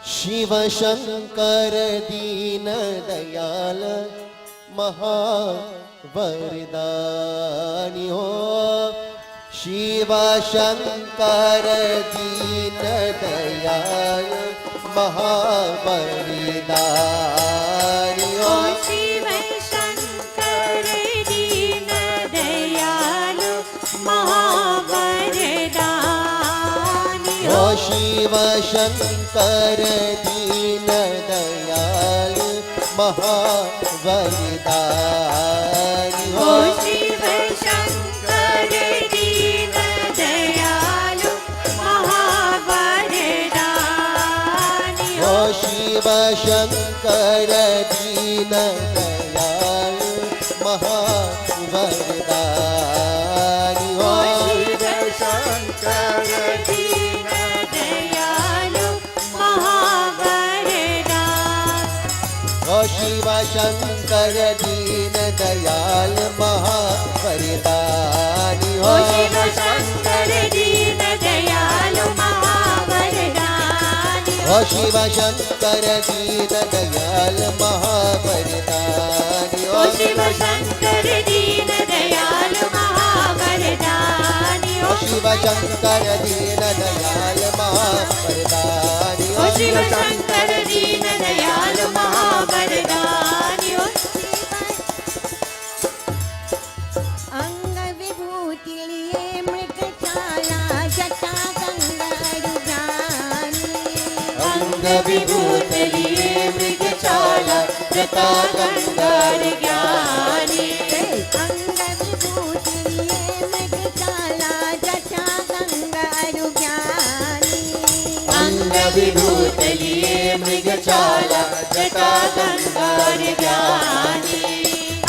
शिव शंकर दीन दयाल महावरदानी हो। शिव शंकर दीन दयाल महावरदानी हो। शिव शंकर दीन दयाल महावरदानी हो। शिव शंकर दीन दयाल महावरदानी हो। शिव शंकर दीन दयाल महावरदानी हो। शिव शंकर दीन दयाल महावरदानी हो। शिव शंकर दीन दयाल महावरदानी। शिव शंकर दीन दयाल महावरदानी हो। शिव शंकर दीन दयाल महावरदानी हो। शिव शंकर दीन दयाल महावरदानी हो। शिव शंकर दीन दयाल महावरदानी हो। शिव शंकर दीन दयाल महावरदानी हो। शिव शंकर दीन दयाल महावरदानी हो। अंग विभूति लिए मृगशाला जटा गंगारुगानी। अंग विभूति लिए मृगशाला जटा गंगारुगानी। अंग विभूति लिए मृगशाला जटा गंगारुगानी। अंग विभूति लिए मृगशाला जटा गंगारुगानी।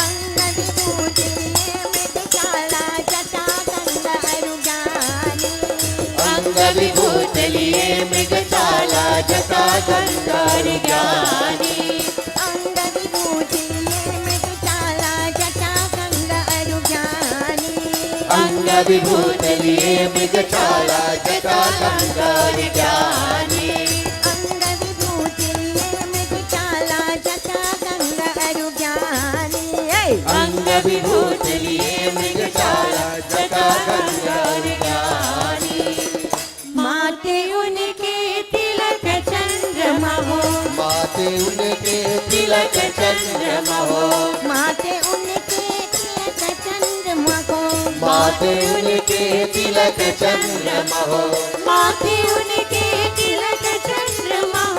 अंग विभूति लिए मृगशाला जटा गंगारुगानी। अंग विभूति लिए मृगशाला जटा गंगारुगानी। अंग विभूति लिए मृगशाला जटा गंगारुगानी। अंग विभूति लिए मृगशाला जटा गंगारुगानी। अंग विभूति लिए मृगशाला जटा गंगारुगानी। अंग विभूति लिए मृगशाला जटा गंगारुगानी। माथे उनके तिलक चंद्रमा हो। माथे उनके तिलक चंद्रमा हो। माथे उनके तिलक चंद्रमा हो। माथे उनके तिलक चंद्रमा हो। माथे उनके तिलक चंद्रमा हो।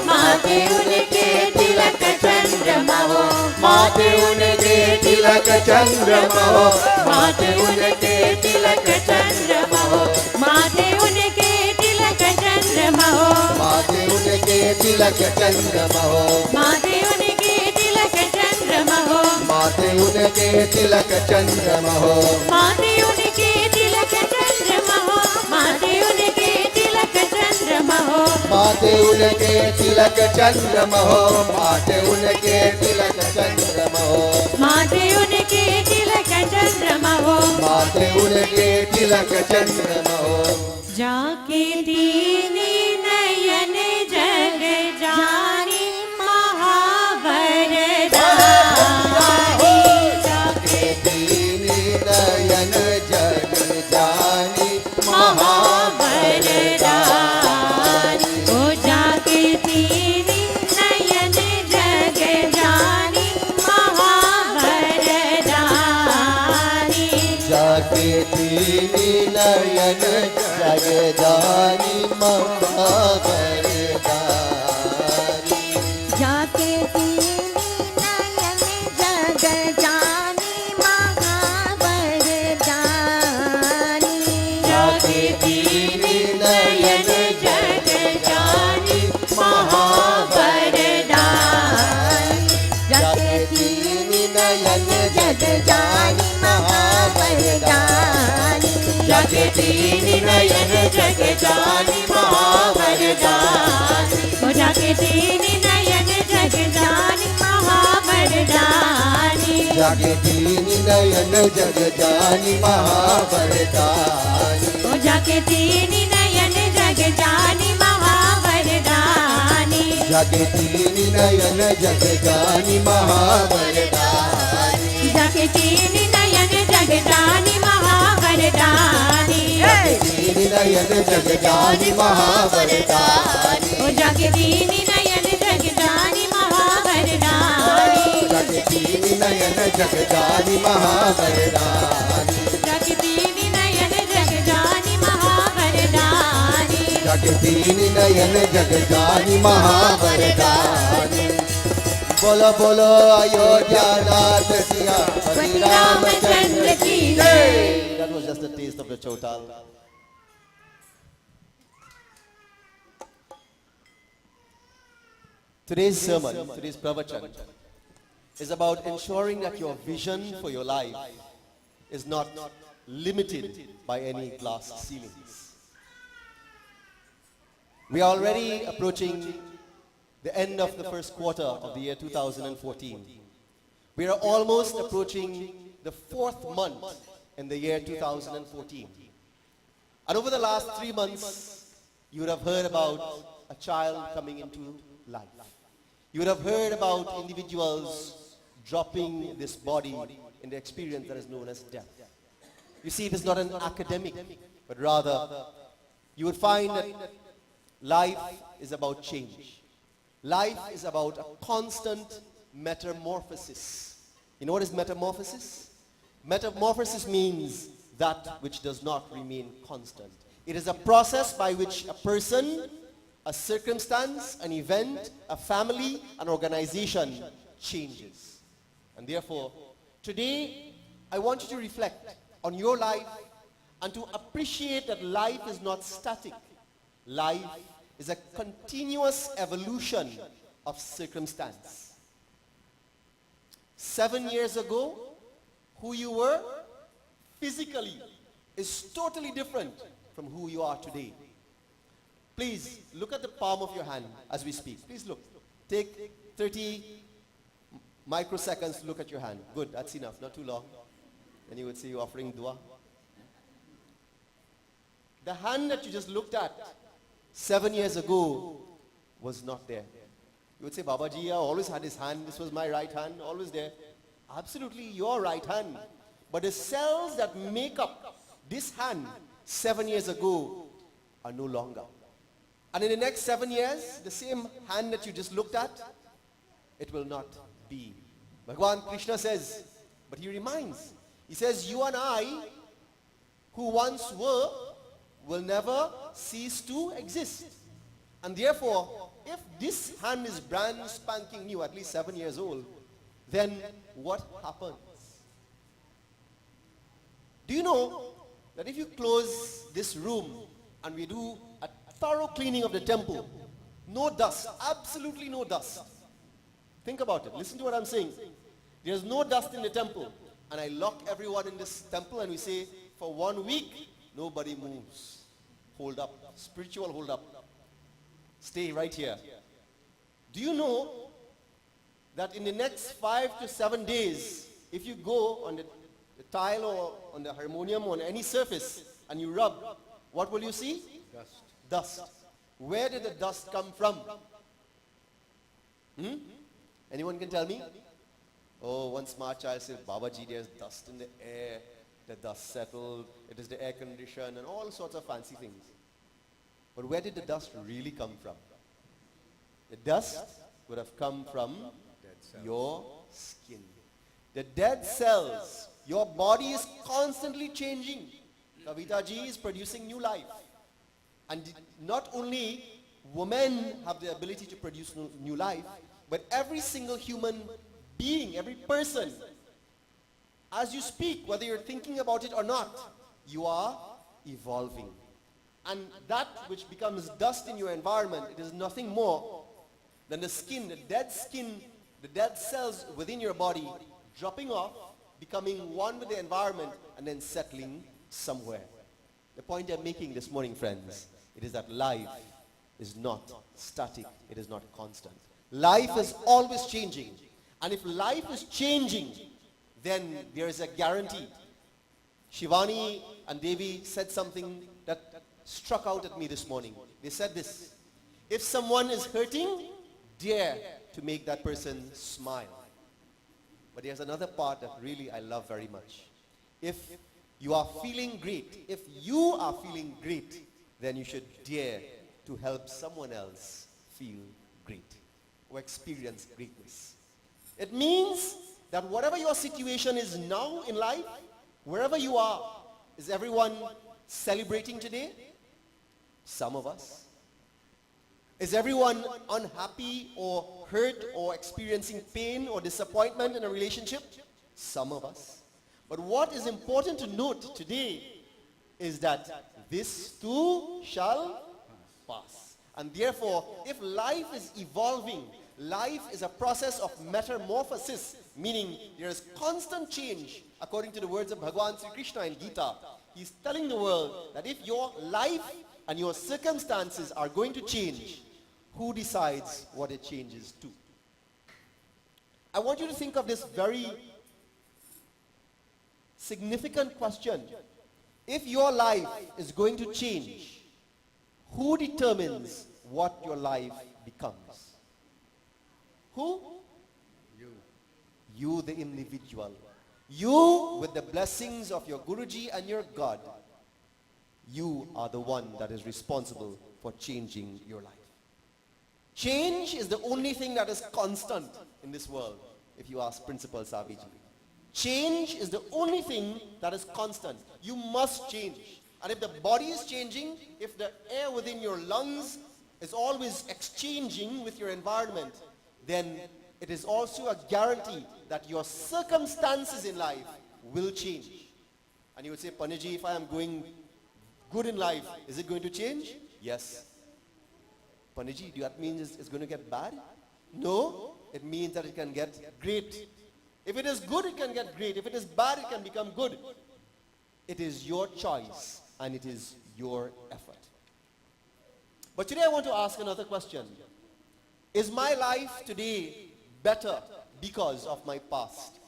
माथे उनके तिलक चंद्रमा हो। माथे उनके तिलक चंद्रमा हो। माथे उनके तिलक चंद्रमा हो। माथे उनके तिलक चंद्रमा हो। माथे उनके तिलक चंद्रमा हो। माथे उनके तिलक चंद्रमा हो। माथे उनके तिलक चंद्रमा हो। माथे उनके तिलक चंद्रमा हो। माथे उनके तिलक चंद्रमा हो। माथे उनके तिलक चंद्रमा हो। माथे उनके तिलक चंद्रमा हो। माथे उनके तिलक चंद्रमा हो। माथे उनके तिलक चंद्रमा हो। जाके दीनी नयन जग जानी महावरदानी। जाके दीनी नयन जग जानी महावरदानी। ओ जाके दीनी नयन जग जानी महावरदानी। जाके दीनी नयन जग जानी महावरदानी। जाके दीनी नयन जग जानी महावरदानी। जाके दीनी नयन जग जानी महावरदानी। जाके दीनी नयन जग जानी महावरदानी। जाके दीनी नयन जग जानी महावरदानी। ओ जाके दीनी नयन जग जानी महावरदानी। जाके दीनी नयन जग जानी महावरदानी। ओ जाके दीनी नयन जग जानी महावरदानी। जाके तीन नयन जग जानी महावरदानी जाके तीन नयन जगदानी महावरदानी तीन नयन जग जानी महावरदानी ओ जाके तीन नयन जगदानी महावरदानी जाके तीन नयन जग जानी महावरदानी जाके तीन नयन जगदानी महावरदानी जाके तीन नयन जग जानी महावरदानी बोलो बोलो अयोध्या नाथ सिया पति रामचंद्र की जय। That was just a taste of the chotal. Today's sermon, today's pravachan, is about ensuring that your vision for your life is not limited by any glass ceilings. We are already approaching the end of the first quarter of the year 2014. We are almost approaching the fourth month in the year 2014. And over the last 3 months, you would have heard about a child coming into life. You would have heard about individuals dropping this body in the experience that is known as death. You see, it is not an academic, but rather you would find that life is about change. Life is about a constant metamorphosis. You know what is metamorphosis? Metamorphosis means that which does not remain constant. It is a process by which a person, a circumstance, an event, a family, an organization changes. And therefore, today, I want you to reflect on your life and to appreciate that life is not static. Life is a continuous evolution of circumstance. 7 years ago, who you were physically is totally different from who you are today. Please look at the palm of your hand as we speak. Please look. Take 30 microseconds to look at your hand. Good, that's enough, not too long. Then you would see you offering dua. The hand that you just looked at 7 years ago was not there. You would say, Babaji, I always had his hand. This was my right hand, always there. Absolutely, your right hand. But the cells that make up this hand 7 years ago are no longer. And in the next 7 years, the same hand that you just looked at, it will not be. Bhagwan Krishna says, but he reminds, he says, you and I, who once were, will never cease to exist. And therefore, if this hand is brand spanking new, at least 7 years old, then what happens? Do you know that if you close this room and we do a thorough cleaning of the temple, no dust, absolutely no dust. Think about it. Listen to what I'm saying. There's no dust in the temple. And I lock everyone in this temple and we say, for 1 week, nobody moves. Hold up. Spiritual hold up. Stay right here. Do you know that in the next 5 to 7 days, if you go on the tile or on the harmonium or on any surface and you rub, what will you see? Dust. Dust. Where did the dust come from? Anyone can tell me? Oh, one smart child said, Babaji, there's dust in the air. The dust settled. It is the air condition and all sorts of fancy things. But where did the dust really come from? The dust would have come from your skin. The dead cells. Your body is constantly changing. Kavita ji is producing new life. And not only women have the ability to produce new life, but every single human being, every person, as you speak, whether you're thinking about it or not, you are evolving. And that which becomes dust in your environment, it is nothing more than the skin, the dead cells within your body dropping off, becoming one with the environment, and then settling somewhere. The point I'm making this morning, friends, it is that life is not static, it is not constant. Life is always changing. And if life is changing, then there is a guarantee. Shivani and Devi said something that struck out at me this morning. They said this: if someone is hurting, dare to make that person smile. But there's another part that really I love very much. If you are feeling great, if you are feeling great, then you should dare to help someone else feel great or experience greatness. It means that whatever your situation is now in life, wherever you are, is everyone celebrating today? Some of us. Is everyone unhappy or hurt or experiencing pain or disappointment in a relationship? Some of us. But what is important to note today is that this too shall pass. And therefore, if life is evolving, life is a process of metamorphosis, meaning there is constant change, according to the words of Bhagavan Sri Krishna in Gita. He's telling the world that if your life and your circumstances are going to change, who decides what it changes to? I want you to think of this very significant question. If your life is going to change, who determines what your life becomes? Who? You, the individual. You, with the blessings of your Guruji and your God, you are the one that is responsible for changing your life. Change is the only thing that is constant in this world, if you ask Principal Saviji. Change is the only thing that is constant. You must change. And if the body is changing, if the air within your lungs is always exchanging with your environment, then it is also a guarantee that your circumstances in life will change. And you would say, Paniji, if I am going good in life, is it going to change? Yes. Paniji, do that mean it's going to get bad? No, it means that it can get great. If it is good, it can get great. If it is bad, it can become good. It is your choice and it is your effort. But today I want to ask another question. Is my life today better because of my past?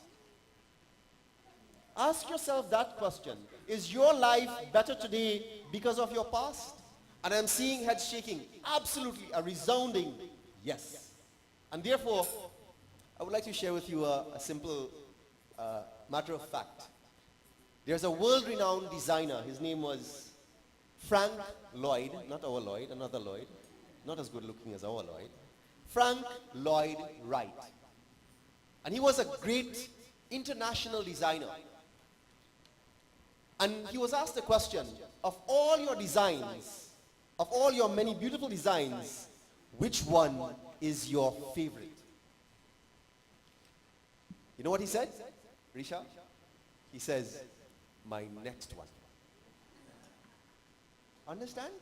Ask yourself that question. Is your life better today because of your past? And I'm seeing heads shaking. Absolutely, a resounding yes. And therefore, I would like to share with you a simple matter of fact. There's a world-renowned designer. His name was Frank Lloyd, not our Lloyd, another Lloyd, not as good looking as our Lloyd. Frank Lloyd Wright. And he was a great international designer. And he was asked the question, of all your designs, of all your many beautiful designs, which one is your favorite? You know what he said, Risha? He says, my next one. Understand?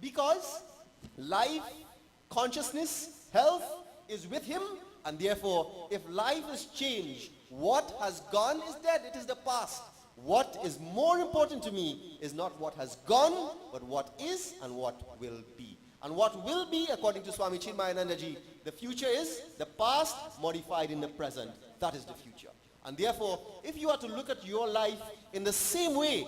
Because life, consciousness, health is with him, and therefore, if life is changed, what has gone is dead. It is the past. What is more important to me is not what has gone, but what is and what will be. And what will be, according to Swami Chinmayanandaji, the future is the past modified in the present. That is the future. And therefore, if you are to look at your life in the same way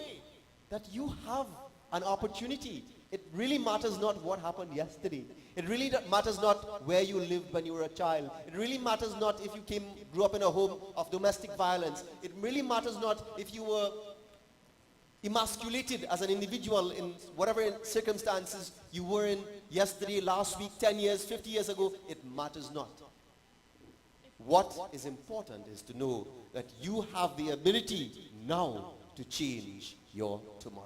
that you have an opportunity, it really matters not what happened yesterday. It really matters not where you lived when you were a child. It really matters not if you grew up in a home of domestic violence. It really matters not if you were emasculated as an individual in whatever circumstances you were in yesterday, last week, 10 years, 50 years ago. It matters not. What is important is to know that you have the ability now to change your tomorrow.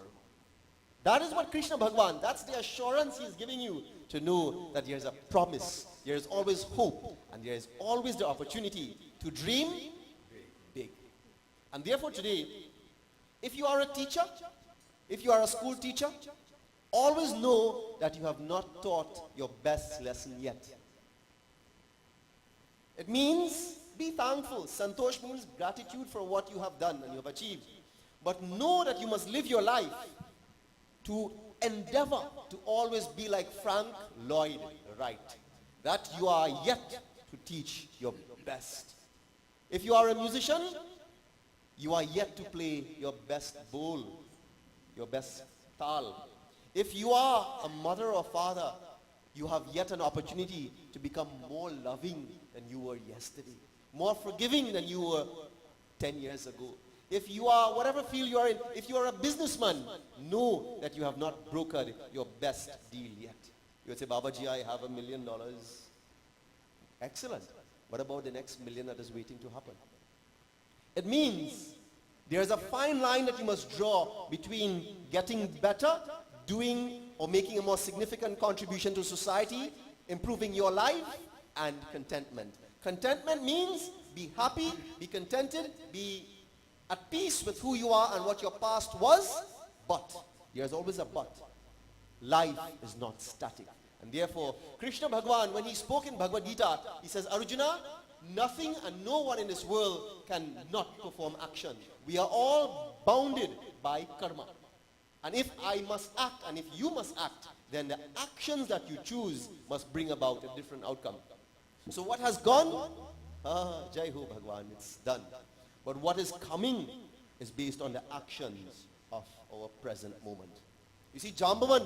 That is what Krishna Bhagavan, that's the assurance he is giving you, to know that there is a promise, there is always hope, and there is always the opportunity to dream big. And therefore today, if you are a teacher, if you are a school teacher, always know that you have not taught your best lesson yet. It means be thankful. Santosh means gratitude for what you have done and you have achieved. But know that you must live your life to endeavor to always be like Frank Lloyd Wright. That you are yet to teach your best. If you are a musician, you are yet to play your best bowl, your best tal. If you are a mother or father, You have yet an opportunity to become more loving than you were yesterday, more forgiving than you were 10 years ago. If you are, whatever field you are in, if you are a businessman, know that you have not brokered your best deal yet. You would say, Babaji, I have $1 million. Excellent. What about the next million that is waiting to happen? It means there's a fine line that you must draw between getting better, doing or making a more significant contribution to society, improving your life, and contentment. Contentment means be happy, be contented, be at peace with who you are and what your past was, but there's always a but. Life is not static. And therefore, Krishna Bhagavan, when he spoke in Bhagavad Gita, he says, Arjuna, nothing and no one in this world can not perform action. We are all bounded by karma. And if I must act and if you must act, then the actions that you choose must bring about a different outcome. So what has gone? Jai Ho Bhagwan, it's done. But what is coming is based on the actions of our present moment. You see, Jambavan,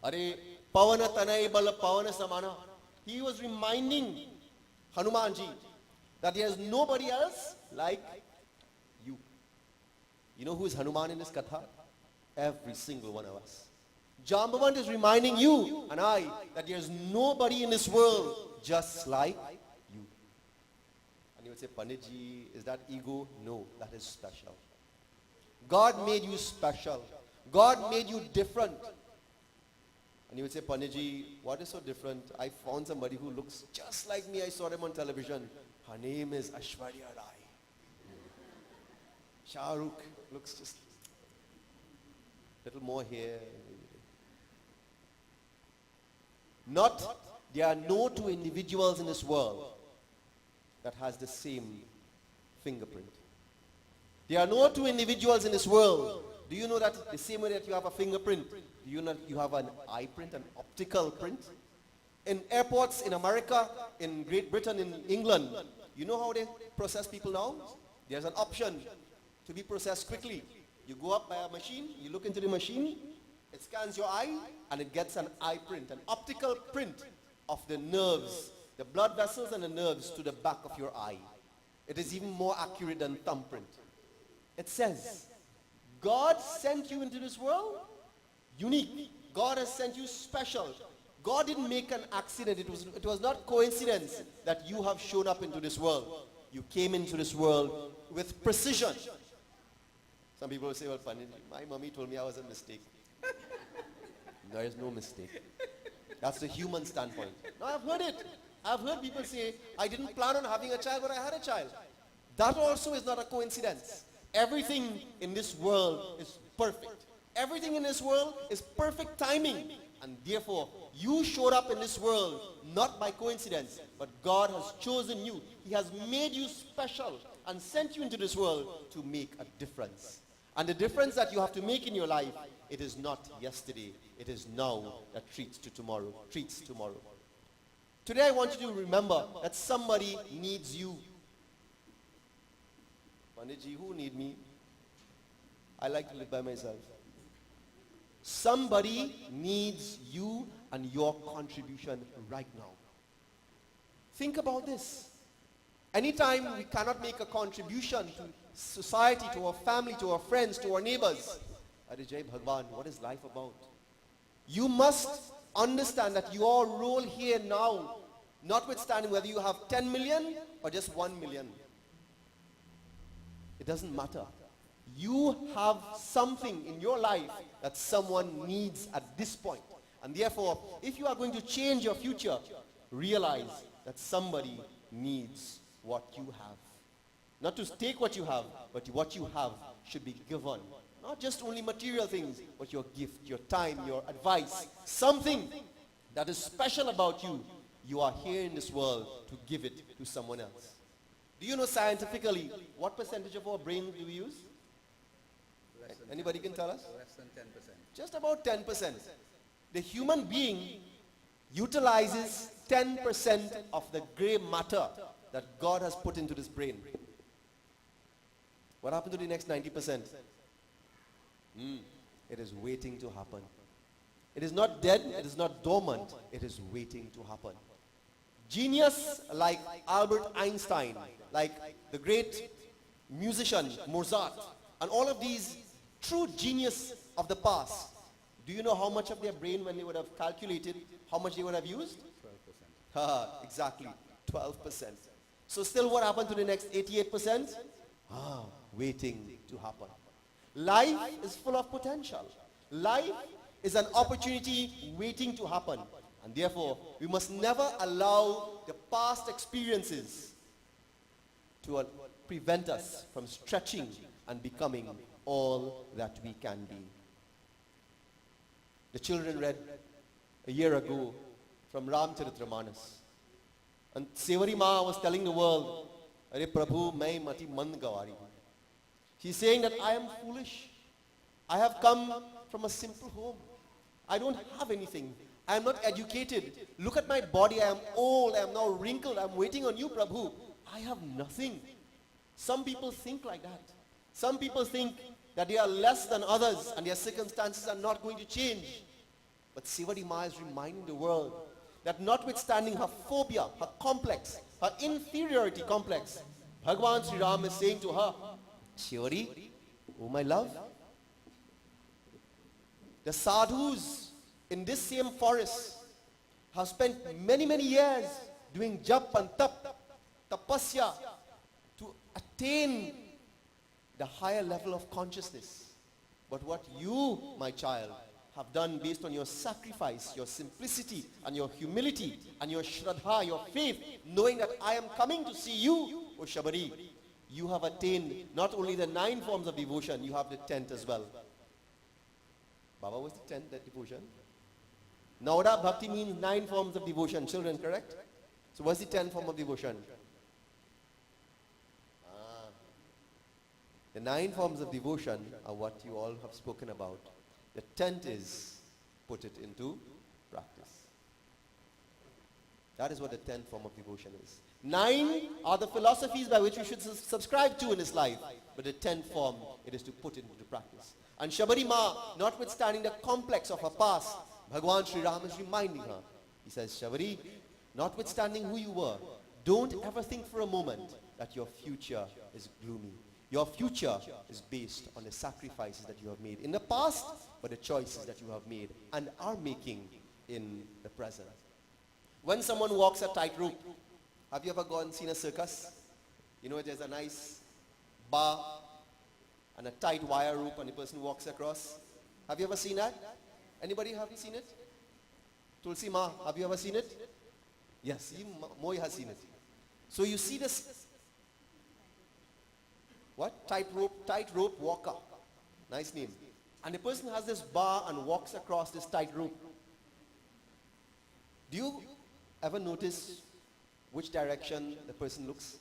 Are Pavana Tanai Bala Pavana Samana, he was reminding Hanumanji that there is nobody else like you. You know who is Hanuman in this katha? Every single one of us. Jambavan is reminding you and I that there is nobody in this world just like you. And you would say, Panditji, is that ego? No, that is special. God made you special. God made you different. And you would say, Panditji, what is so different? I found somebody who looks just like me. I saw them on television. Her name is Aishwarya Rai. Shah Rukh looks just little more hair. There are no two individuals in this world that has the same fingerprint. There are no two individuals in this world. Do you know that the same way that you have a fingerprint, do you know that you have an eye print, an optical print? In airports in America, in Great Britain, in England, you know how they process people now? There's an option to be processed quickly. You go up by a machine, you look into the machine, it scans your eye, and it gets an eye print, an optical print of the nerves, the blood vessels and the nerves to the back of your eye. It is even more accurate than thumbprint. It says, God sent you into this world unique. God has sent you special. God didn't make an accident. It was not coincidence that you have shown up into this world. You came into this world with precision. Some people will say, well, funny, my mommy told me I was a mistake. There is no mistake. That's the human standpoint. Now I've heard it. I've heard people say, I didn't plan on having a child, but I had a child. That also is not a coincidence. Everything in this world is perfect. Everything in this world is perfect timing. And therefore, you showed up in this world not by coincidence, but God has chosen you. He has made you special and sent you into this world to make a difference. And the difference that you have to make in your life, it is not yesterday, it is now that treats tomorrow. Today I want you to remember that somebody needs you. Panditji, who need me? I like to live by myself. Somebody needs you and your contribution right now. Think about this. Anytime we cannot make a contribution to society, to our family, to our friends, to our neighbors, Jai Bhagwan, what is life about? You must understand that your role here now, notwithstanding whether you have 10 million or just 1 million, it doesn't matter. You have something in your life that someone needs at this point. And therefore, if you are going to change your future, realize that somebody needs what you have. Not to take what you have, but what you have should be given. Not just only material things, but your gift, your time, your advice. Something that is special about you. You are here in this world to give it to someone else. Do you know scientifically what percentage of our brain do we use? Anybody can tell us? Less than 10%. Just about 10%. The human being utilizes 10% of the gray matter that God has put into this brain. What happened to the next 90%? It is waiting to happen. It is not dead, it is not dormant, it is waiting to happen. Genius like Albert Einstein, like the great musician Mozart, and all of these true genius of the past, do you know how much of their brain, when they would have calculated, how much they would have used? 12%. Exactly, 12%. So still what happened to the next 88%? Waiting to happen. Life is full of potential. Life is an opportunity waiting to happen. And therefore, we must never allow the past experiences to prevent us from stretching and becoming all that we can be. The children read a year ago from Ramcharitamanas. And Sevari Ma was telling the world, Are Prabhu, main mati mand gawari. She's saying that I am foolish. I have come from a simple home. I don't have anything. I am not educated. Look at my body. I am old. I am now wrinkled. I am waiting on you, Prabhu. I have nothing. Some people think like that. Some people think that they are less than others and their circumstances are not going to change. But Sevari Ma is reminding the world that notwithstanding her phobia, her complex, her inferiority complex, Bhagavan Sri Ram is saying to her, Sevari, oh my love, the sadhus in this same forest have spent many, many years doing jap and tapasya, to attain the higher level of consciousness. But what you, my child, have done based on your sacrifice, your simplicity, and your humility, and your shraddha, your faith, knowing that I am coming to see you, O Shabari, you have attained not only the 9 forms of devotion, you have the 10th as well. Baba, was the 10th that devotion? Nauda Bhakti means 9 forms of devotion, children, correct? So what's the 10th form of devotion? The 9 forms of devotion are what you all have spoken about. The 10th is put it into practice. That is what the 10th form of devotion is. 9 are the philosophies by which we should subscribe to in this life. But the 10th form, it is to put it into practice. And Shabari Ma, notwithstanding the complex of her past, Bhagavan Sri Ram is reminding her. He says, Shabari, notwithstanding who you were, don't ever think for a moment that your future is gloomy. Your future is based on the sacrifices that you have made in the past, but the choices that you have made and are making in the present. When someone walks a tightrope, have you ever seen a circus? You know, there's a nice bar and a tight wire rope and the person walks across. Have you ever seen that? Anybody have you seen it? Tulsi Ma, have you ever seen it? Yes, Moy has seen it. So you see this, what? Tightrope walker. Nice name. And the person has this bar and walks across this tightrope. Do you ever notice which direction the person looks?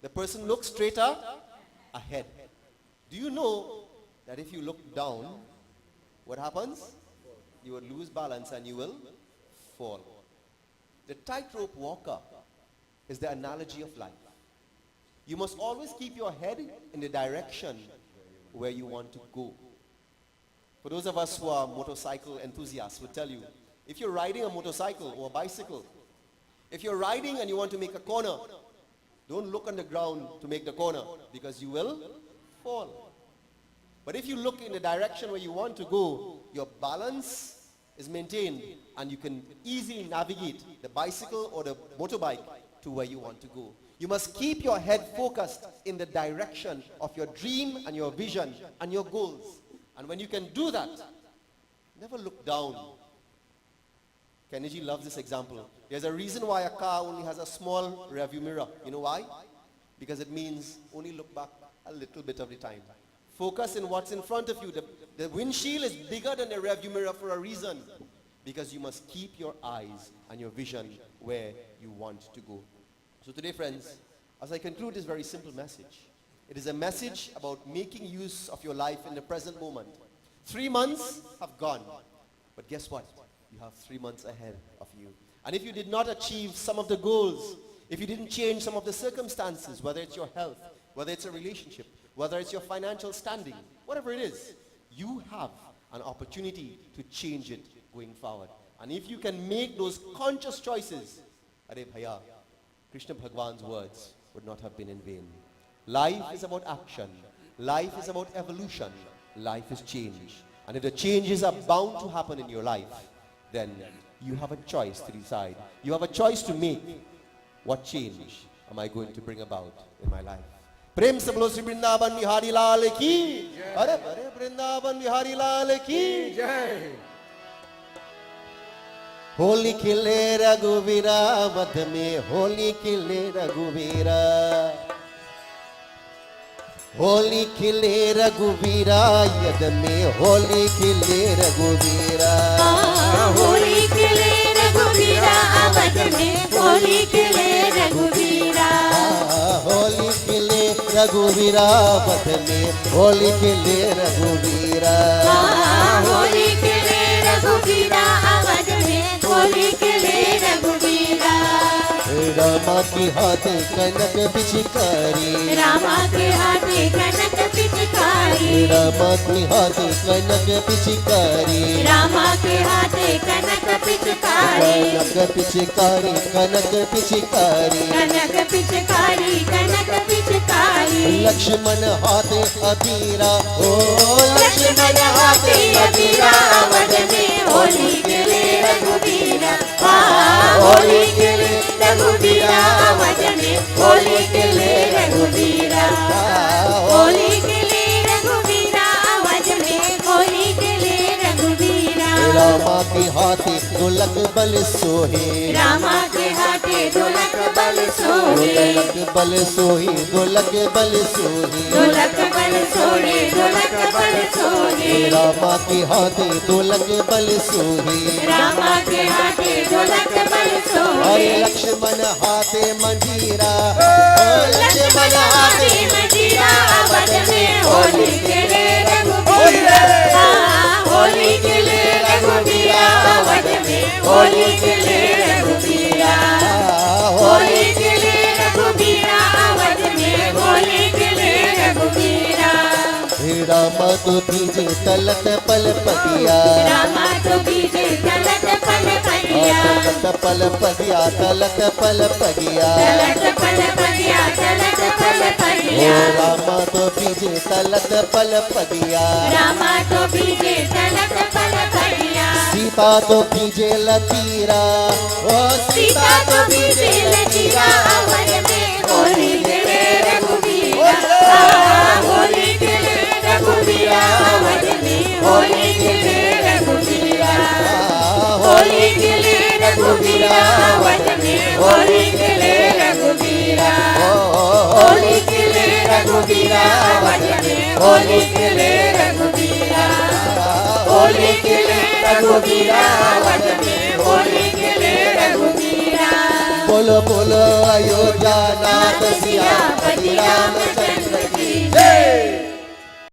The person looks straighter ahead. Do you know that if you look down, what happens? You will lose balance and you will fall. The tightrope walker is the analogy of life. You must always keep your head in the direction where you want to go. For those of us who are motorcycle enthusiasts will tell you, if you're riding a motorcycle or a bicycle, if you're riding and you want to make a corner, don't look on the ground to make the corner because you will fall. But if you look in the direction where you want to go, your balance is maintained and you can easily navigate the bicycle or the motorbike to where you want to go. You must keep your head focused in the direction of your dream and your vision and your goals. And when you can do that, never look down. Kennedy loves this example. There's a reason why a car only has a small rearview mirror. You know why? Because it means only look back a little bit of the time. Focus in what's in front of you. The windshield is bigger than the rearview mirror for a reason. Because you must keep your eyes and your vision where you want to go. So today, friends, as I conclude this very simple message, it is a message about making use of your life in the present moment. 3 months have gone, but guess what? You have 3 months ahead of you. And if you did not achieve some of the goals, if you didn't change some of the circumstances, whether it's your health, whether it's a relationship, whether it's your financial standing, whatever it is, you have an opportunity to change it going forward. And if you can make those conscious choices, Are Bhaiya, Krishna Bhagwan's words would not have been in vain. Life is about action. Life is about evolution. Life is change. And if the changes are bound to happen in your life, then you have a choice to decide. You have a choice to make. What change am I going to bring about in my life? प्रेम से बोलो श्री वृंदावन बिहारी लाल की अरे अरे वृंदावन बिहारी लाल की जय। होली खिले रघुवीरा मध में होली खिले रघुवीरा होली खिले रघुवीरा यद में होली खिले रघुवीरा होली खिले रघुवीरा अवध में होली खिले रघुवीरा होली खिले रघुवीरा मध में होली खिले रघुवीरा होली खिले रघुवीरा अवध में होली खिले रघुवीरा रामा की हाथे कनक पिचकारी रामा के हाथे कनक पिचकारी रामा की हाथे कनक पिचकारी रामा के हाथे कनक पिचकारी कनक पिचकारी कनक पिचकारी कनक पिचकारी कनक पिचकारी लक्ष्मण हाथे अबीरा ओ लक्ष्मण हाथे अबीरा अवध में होली खेले रघुवीरा होली खेले रघुवीरा अवध में होली खेले रघुवीरा होली खेले रघुवीरा अवध में होली खेले रघुवीरा रामा के हाथे ढोलक बल सोहे रामा के हाथे ढोलक बल सोहे ढोलक बल सोहे ढोलक बल सोहे ढोलक बल सोहे ढोलक बल सोहे रामा के हाथे ढोलक बल सोहे रामा के हाथे ढोलक बल सोहे अरे लक्ष्मण हाथे मंजीरा लक्ष्मण हाथे मंजीरा अवध में होली खेले रघुवीरा होली खेले रघुवीरा अवध में होली खेले रघुवीरा होली खेले रघुवीरा अवध में होली खेले रघुवीरा रामा तो भीजे तलत पल पदिया रामा तो बीजे तलत पल पदिया तलत पल पदिया तलत पल पदिया तलत पल पदिया तलत पल पदिया रामा तो भीजे तलत पल पदिया रामा तो बीजे तलत पल पदिया सीता तो भीजे लतीरा ओ सीता तो बीजे लतीरा अवध में होली खेले रघुवीरा होली खेले रघुवीरा अवध में होली खेले रघुवीरा होली खेले रघुवीरा अवध में होली खेले रघुवीरा होली खेले रघुवीरा अवध में होली खेले रघुवीरा होली खेले रघुवीरा अवध में होली खेले रघुवीरा बोलो बोलो अयोध्या नाथ सियापति रामचंद्र की जय।